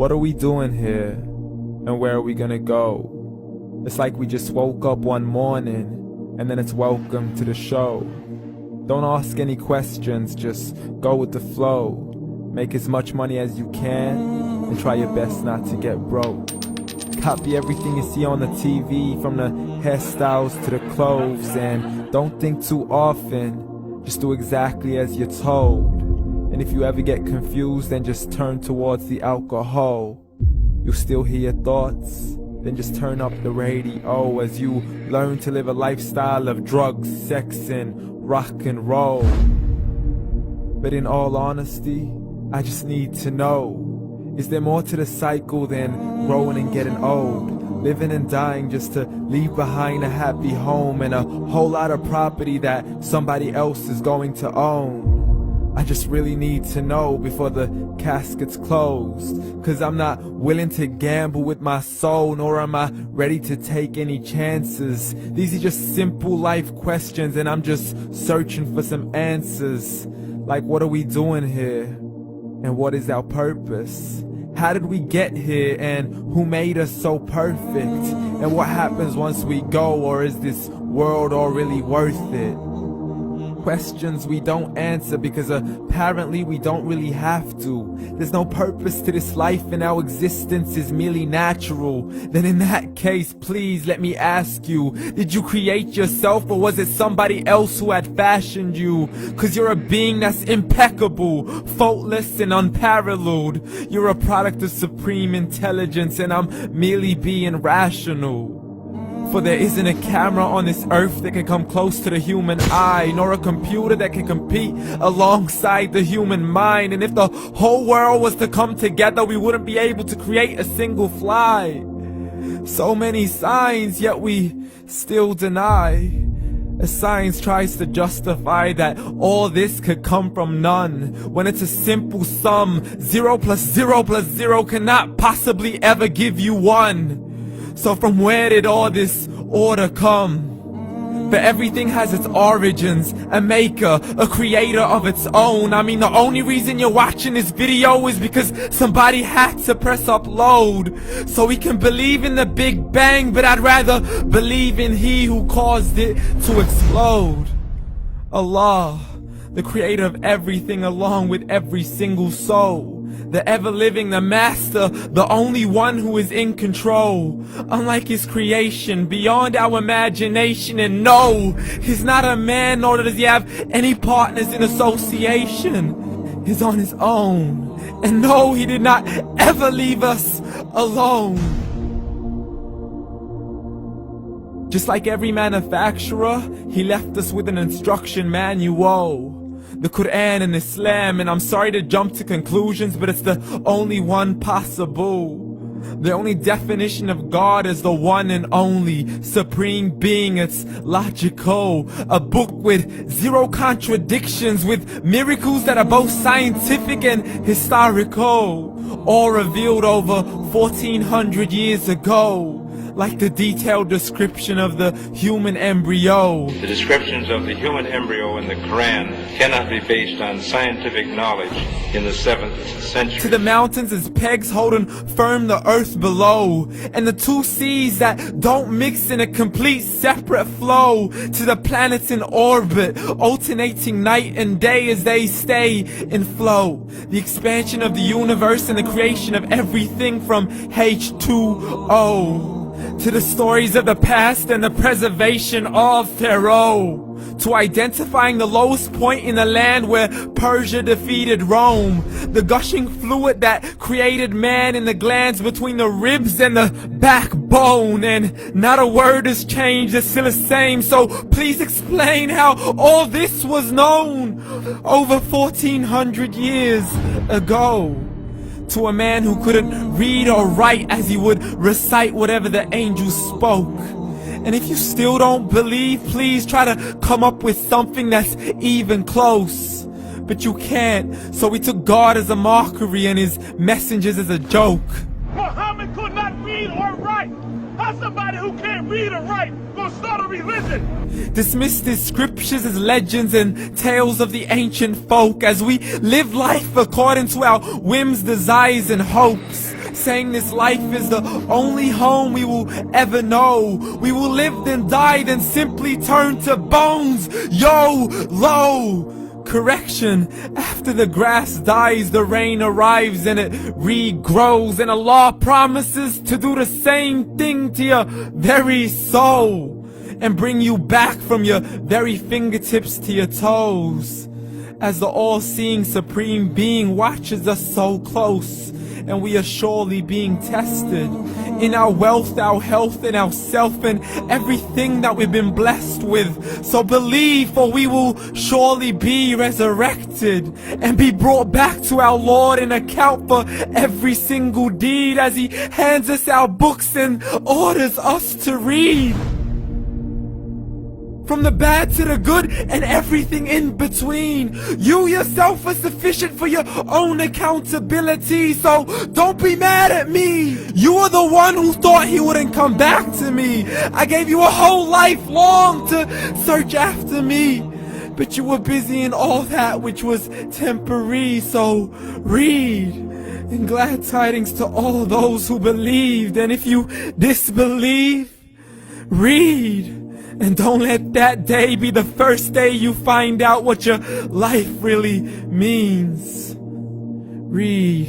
What are we doing here? And where are we gonna go? It's like we just woke up one morning, and then it's welcome to the show. Don't ask any questions, just go with the flow. Make as much money as you can, and try your best not to get broke. Copy everything you see on the TV, from the hairstyles to the clothes, and don't think too often, just do exactly as you're told. And if you ever get confused, then just turn towards the alcohol. You'll still hear your thoughts, then just turn up the radio as you learn to live a lifestyle of drugs, sex, and rock and roll. But in all honesty, I just need to know, is there more to the cycle than growing and getting old? Living and dying just to leave behind a happy home and a whole lot of property that somebody else is going to own. I just really need to know before the casket's closed, 'cause I'm not willing to gamble with my soul, nor am I ready to take any chances. These are just simple life questions, and I'm just searching for some answers. Like, what are we doing here? And what is our purpose? How did we get here, and who made us so perfect? And what happens once we go, or is this world all really worth it? Questions we don't answer because apparently we don't really have to. There's no purpose to this life and our existence is merely natural. Then in that case, please let me ask you, did you create yourself, or was it somebody else who had fashioned you? 'Cause you're a being that's impeccable, faultless and unparalleled. You're a product of supreme intelligence, and I'm merely being rational. For there isn't a camera on this earth that can come close to the human eye, nor a computer that can compete alongside the human mind. And if the whole world was to come together, we wouldn't be able to create a single fly. So many signs, yet we still deny. As science tries to justify that all this could come from none, when it's a simple sum. 0 plus 0 plus 0 cannot possibly ever give you 1. So from where did all this order come? For everything has its origins, a maker, a creator of its own. I mean, the only reason you're watching this video is because somebody had to press upload, so we can believe in the Big Bang, but I'd rather believe in He who caused it to explode. Allah, the creator of everything, along with every single soul. The ever-living, the master, the only one who is in control. Unlike his creation, beyond our imagination. And no, he's not a man, nor does he have any partners in association. He's on his own. And no, he did not ever leave us alone. Just like every manufacturer, he left us with an instruction manual. The Quran and Islam, and I'm sorry to jump to conclusions, but it's the only one possible. The only definition of God is the one and only supreme being. It's logical, a book with 0 contradictions, with miracles that are both scientific and historical, all revealed over 1400 years ago. Like the detailed description of the human embryo. The descriptions of the human embryo in the Quran cannot be based on scientific knowledge in the 7th century. To the mountains as pegs holding firm the earth below, and the 2 seas that don't mix in a complete separate flow. To the planets in orbit, alternating night and day as they stay in flow. The expansion of the universe and the creation of everything from H2O. To the stories of the past and the preservation of Pharaoh. To identifying the lowest point in the land where Persia defeated Rome. The gushing fluid that created man in the glands between the ribs and the backbone. And not a word has changed, it's still the same. So please explain how all this was known over 1400 years ago. To a man who couldn't read or write, as he would recite whatever the angels spoke. And if you still don't believe, please try to come up with something that's even close. But you can't, so we took God as a mockery and his messengers as a joke. Muhammad could not read or write. How's somebody who can't read or write gonna start a religion? Dismissed his scriptures as legends and tales of the ancient folk, as we live life according to our whims, desires and hopes. saying this life is the only home we will ever know. We will live then die, then simply turn to bones. YOLO! Correction, after the grass dies, the rain arrives and it regrows, and Allah promises to do the same thing to your very soul and bring you back from your very fingertips to your toes, as the all-seeing supreme being watches us so close, and we are surely being tested in our wealth, our health, and our self, and everything that we've been blessed with. So believe, for we will surely be resurrected and be brought back to our Lord and account for every single deed, as He hands us our books and orders us to read. From the bad to the good and everything in between. You yourself are sufficient for your own accountability, so don't be mad at me. You are the one who thought He wouldn't come back to me. I gave you a whole life long to search after me, but you were busy in all that which was temporary. So read, and glad tidings to all those who believed. And if you disbelieve, read. And don't let that day be the first day you find out what your life really means. Read.